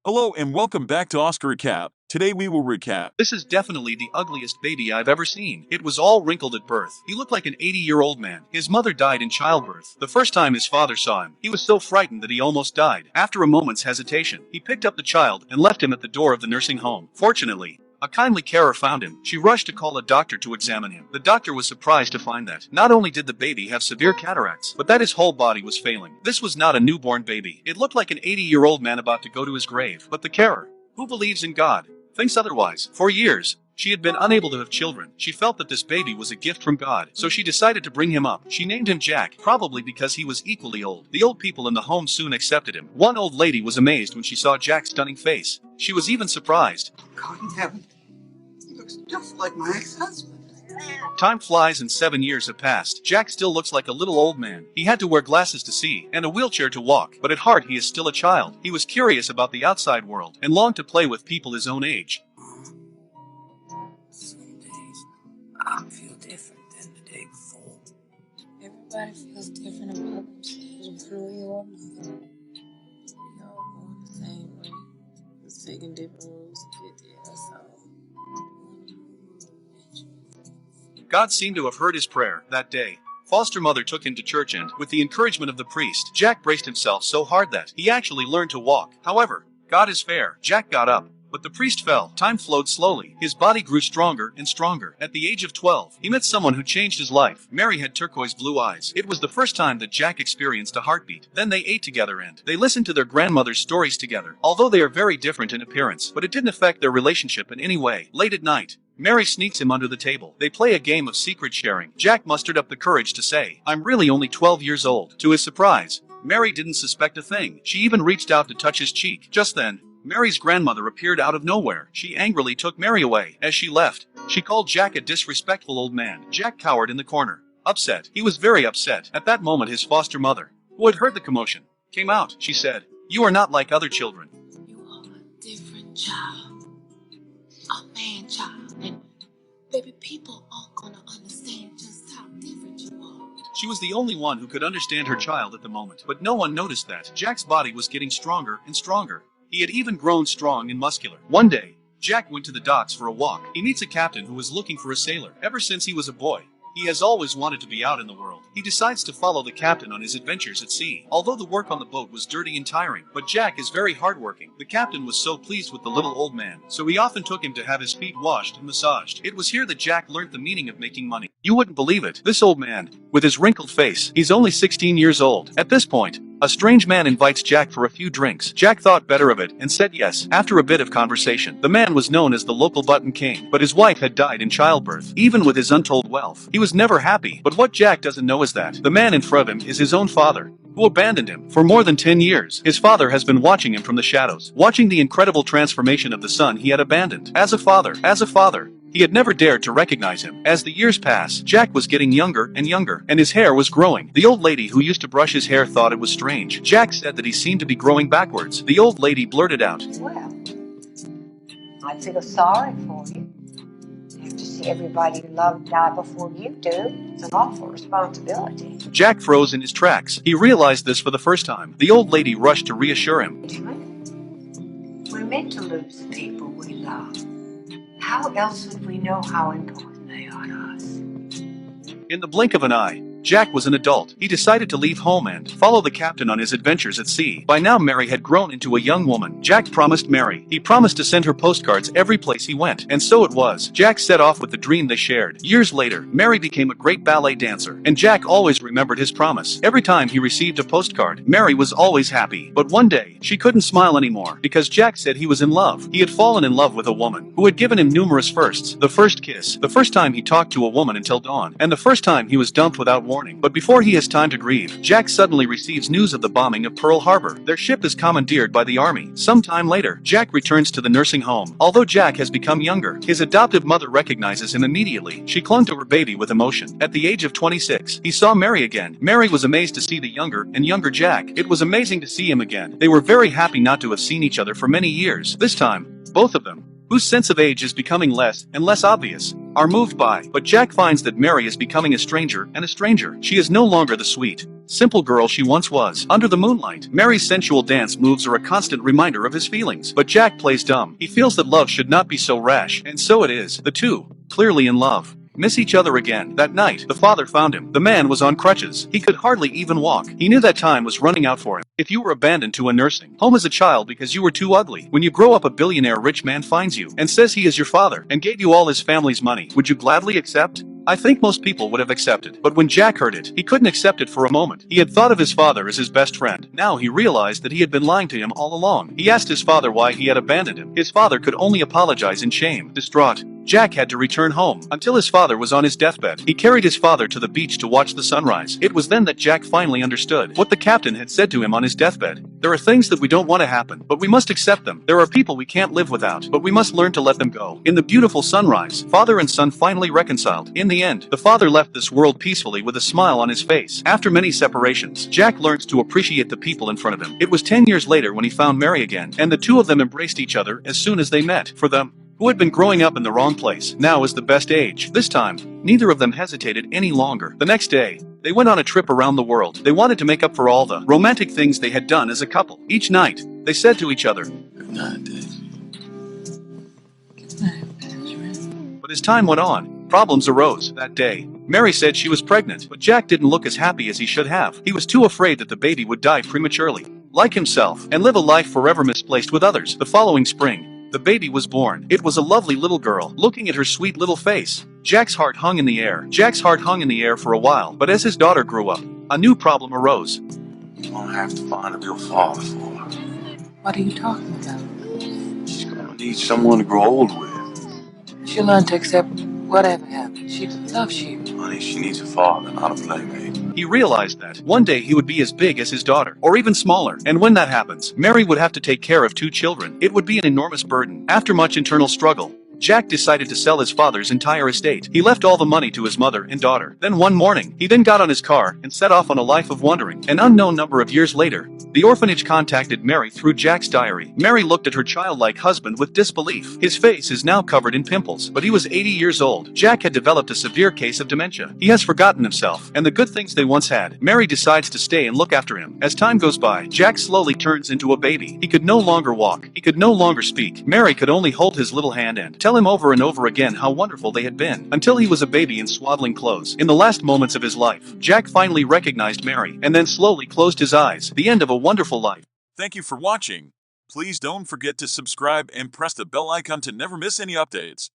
Hello and welcome back to Oscar Recap. Today we will recap. This is definitely the ugliest baby I've ever seen. It was all wrinkled at birth. He looked like an 80-year-old man. His mother died in childbirth. The first time his father saw him, he was so frightened that he almost died. After a moment's hesitation, he picked up the child and left him at the door of the nursing home. Fortunately, a kindly carer found him. She rushed to call a doctor to examine him. The doctor was surprised to find that not only did the baby have severe cataracts, but that his whole body was failing. This was not a newborn baby. It looked like an 80-year-old man about to go to his grave. But the carer, who believes in God, thinks otherwise. For years, she had been unable to have children. She felt that this baby was a gift from God, so she decided to bring him up. She named him Jack, probably because he was equally old. The old people in the home soon accepted him. One old lady was amazed when she saw Jack's stunning face. She was even surprised. God in heaven, he looks just like my ex-husband. Time flies and 7 years have passed. Jack still looks like a little old man. He had to wear glasses to see, and a wheelchair to walk, but at heart he is still a child. He was curious about the outside world, and longed to play with people his own age. Some days I feel different than the day before. Everybody feels different about themselves one way or another. We all going the same way. Just taking different roads to get there, that's all. God seemed to have heard his prayer that day. Foster mother took him to church and, with the encouragement of the priest, Jack braced himself so hard that he actually learned to walk. However, God is fair. Jack got up, but the priest fell. Time flowed slowly. His body grew stronger and stronger. At the age of 12, he met someone who changed his life. Mary had turquoise blue eyes. It was the first time that Jack experienced a heartbeat. Then they ate together and they listened to their grandmother's stories together. Although they are very different in appearance, but it didn't affect their relationship in any way. Late at night, Mary sneaks him under the table. They play a game of secret sharing. Jack mustered up the courage to say, "I'm really only 12 years old." To his surprise, Mary didn't suspect a thing. She even reached out to touch his cheek. Just then, Mary's grandmother appeared out of nowhere. She angrily took Mary away. As she left, she called Jack a disrespectful old man. Jack cowered in the corner. Upset. He was very upset. At that moment his foster mother, who had heard the commotion, came out. She said, "You are not like other children. You are a different child. A man child. And baby, people aren't gonna understand just how different you are." She was the only one who could understand her child at the moment, but no one noticed that Jack's body was getting stronger and stronger. He had even grown strong and muscular. One day, Jack went to the docks for a walk. He meets a captain who was looking for a sailor. Ever since he was a boy, he has always wanted to be out in the world. He decides to follow the captain on his adventures at sea. Although the work on the boat was dirty and tiring, but Jack is very hardworking. The captain was so pleased with the little old man, so he often took him to have his feet washed and massaged. It was here that Jack learned the meaning of making money. You wouldn't believe it. This old man, with his wrinkled face, he's only 16 years old. At this point, a strange man invites Jack for a few drinks. Jack thought better of it and said yes. After a bit of conversation, the man was known as the local button king, but his wife had died in childbirth. Even with his untold wealth, he was never happy. But what Jack doesn't know is that the man in front of him is his own father, who abandoned him. For more than 10 years, his father has been watching him from the shadows, watching the incredible transformation of the son he had abandoned. As a father, he had never dared to recognize him. As the years passed, Jack was getting younger, and his hair was growing. The old lady who used to brush his hair thought it was strange. Jack said that he seemed to be growing backwards. The old lady blurted out, "Well, I feel sorry for you. You have to see everybody you love die before you do. It's an awful responsibility." Jack froze in his tracks. He realized this for the first time. The old lady rushed to reassure him. We're meant to lose the people we love. How else would we know how important they are to us? In the blink of an eye, Jack was an adult. He decided to leave home and follow the captain on his adventures at sea. By now Mary had grown into a young woman. Jack promised Mary. He promised to send her postcards every place he went. And so it was. Jack set off with the dream they shared. Years later, Mary became a great ballet dancer, and Jack always remembered his promise. Every time he received a postcard, Mary was always happy. But one day, she couldn't smile anymore, because Jack said he was in love. He had fallen in love with a woman who had given him numerous firsts. The first kiss, the first time he talked to a woman until dawn, and the first time he was dumped without warning. But before he has time to grieve, Jack suddenly receives news of the bombing of Pearl Harbor. Their ship is commandeered by the army. Some time later, Jack returns to the nursing home. Although Jack has become younger, his adoptive mother recognizes him immediately. She clung to her baby with emotion. At the age of 26, he saw Mary again. Mary was amazed to see the younger and younger Jack. It was amazing to see him again. They were very happy not to have seen each other for many years. This time, both of them, whose sense of age is becoming less and less obvious, are moved by. But Jack finds that Mary is becoming a stranger and a stranger. She is no longer the sweet, simple girl she once was. Under the moonlight, Mary's sensual dance moves are a constant reminder of his feelings. But Jack plays dumb. He feels that love should not be so rash, and so it is. The two, clearly in love, miss each other again. That night, the father found him. The man was on crutches. He could hardly even walk. He knew that time was running out for him. If you were abandoned to a nursing home as a child because you were too ugly, when you grow up a billionaire rich man finds you and says he is your father and gave you all his family's money, would you gladly accept? I think most people would have accepted, but when Jack heard it, he couldn't accept it for a moment. He had thought of his father as his best friend. Now he realized that he had been lying to him all along. He asked his father why he had abandoned him. His father could only apologize in shame. Distraught, Jack had to return home. Until his father was on his deathbed, he carried his father to the beach to watch the sunrise. It was then that Jack finally understood what the captain had said to him on his deathbed. There are things that we don't want to happen, but we must accept them. There are people we can't live without, but we must learn to let them go. In the beautiful sunrise, father and son finally reconciled. In the end, the father left this world peacefully with a smile on his face. After many separations, Jack learns to appreciate the people in front of him. It was 10 years later when he found Mary again, and the two of them embraced each other as soon as they met. For them, who had been growing up in the wrong place, now is the best age. This time, neither of them hesitated any longer. The next day, they went on a trip around the world. They wanted to make up for all the romantic things they had done as a couple. Each night, they said to each other, Good night, Daisy. Good night, Benjamin. but as time went on, problems arose. That day, Mary said she was pregnant, but Jack didn't look as happy as he should have. He was too afraid that the baby would die prematurely, like himself, and live a life forever misplaced with others. The following spring, the baby was born. It was a lovely little girl. Looking at her sweet little face, Jack's heart hung in the air. Jack's heart hung in the air for a while, but as his daughter grew up, a new problem arose. You're gonna have to find a real father for her. What are you talking about? She's gonna need someone to grow old with. She'll learn to accept whatever happens. She loves you. Honey, she needs a father, not a playmate. He realized that one day he would be as big as his daughter, or even smaller, and when that happens, Mary would have to take care of two children. It would be an enormous burden. After much internal struggle, Jack decided to sell his father's entire estate. He left all the money to his mother and daughter. Then one morning, he then got on his car and set off on a life of wandering. An unknown number of years later, the orphanage contacted Mary through Jack's diary. Mary looked at her childlike husband with disbelief. His face is now covered in pimples, but he was 80 years old. Jack had developed a severe case of dementia. He has forgotten himself and the good things they once had. Mary decides to stay and look after him. As time goes by, Jack slowly turns into a baby. He could no longer walk. He could no longer speak. Mary could only hold his little hand and tell him over and over again how wonderful they had been, until he was a baby in swaddling clothes. In the last moments of his life, Jack finally recognized Mary, and then slowly closed his eyes. The end of a wonderful life. Thank you for watching. Please don't forget to subscribe and press the bell icon to never miss any updates.